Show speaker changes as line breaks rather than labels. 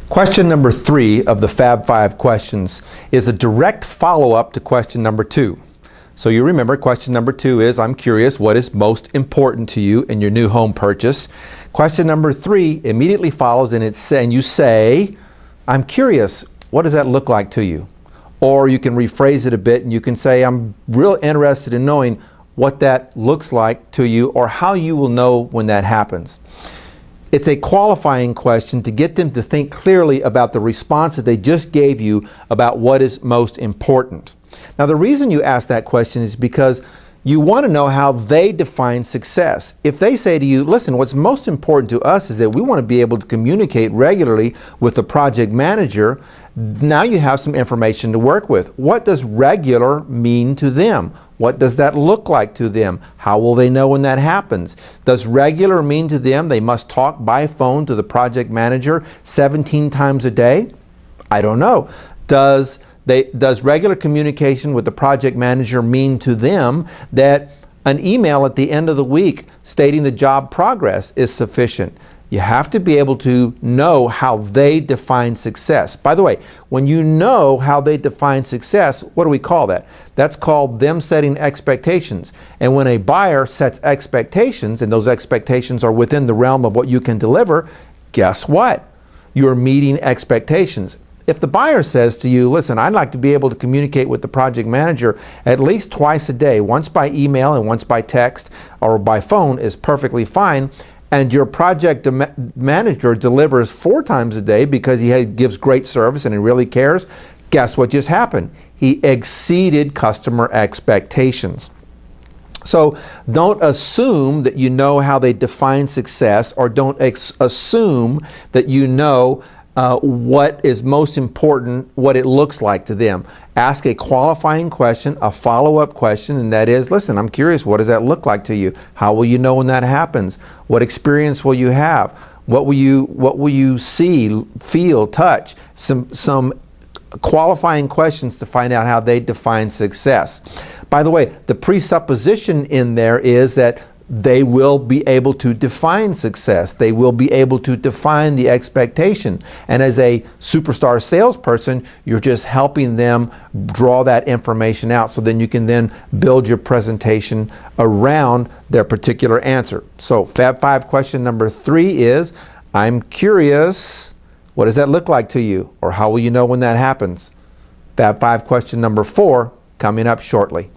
Question number 3 of the Fab 5 questions is a direct follow-up to question number 2. So you remember question number 2 is, I'm curious, what is most important to you in your new home purchase? Question number 3 immediately follows and you say, I'm curious, what does that look like to you? Or you can rephrase it a bit and you can say, I'm real interested in knowing what that looks like to you or how you will know when that happens. It's a qualifying question to get them to think clearly about the response that they just gave you about what is most important. Now, the reason you ask that question is because you want to know how they define success. If they say to you, listen, what's most important to us is that we want to be able to communicate regularly with the project manager, now you have some information to work with. What does regular mean to them? What does that look like to them? How will they know when that happens? Does regular mean to them they must talk by phone to the project manager 17 times a day? I don't know. Does regular communication with the project manager mean to them that an email at the end of the week stating the job progress is sufficient? You have to be able to know how they define success. By the way, when you know how they define success, what do we call that? That's called them setting expectations. And when a buyer sets expectations, and those expectations are within the realm of what you can deliver, guess what? You're meeting expectations. If the buyer says to you, listen, I'd like to be able to communicate with the project manager at least twice a day, once by email and once by text or by phone is perfectly fine, and your project manager delivers 4 times a day because he gives great service and he really cares, guess what just happened? He exceeded customer expectations. So don't assume that you know how they define success, or don't assume that you know what is most important, what it looks like to them. Ask a qualifying question, a follow-up question, and that is, listen, I'm curious, what does that look like to you? How will you know when that happens? What experience will you have? What will you see, feel, touch? Some qualifying questions to find out how they define success. By the way, the presupposition in there is that they will be able to define success. They will be able to define the expectation. And as a superstar salesperson, you're just helping them draw that information out so then you can then build your presentation around their particular answer. So Fab 5 question number 3 is, I'm curious, what does that look like to you? Or how will you know when that happens? Fab 5 question number 4 coming up shortly.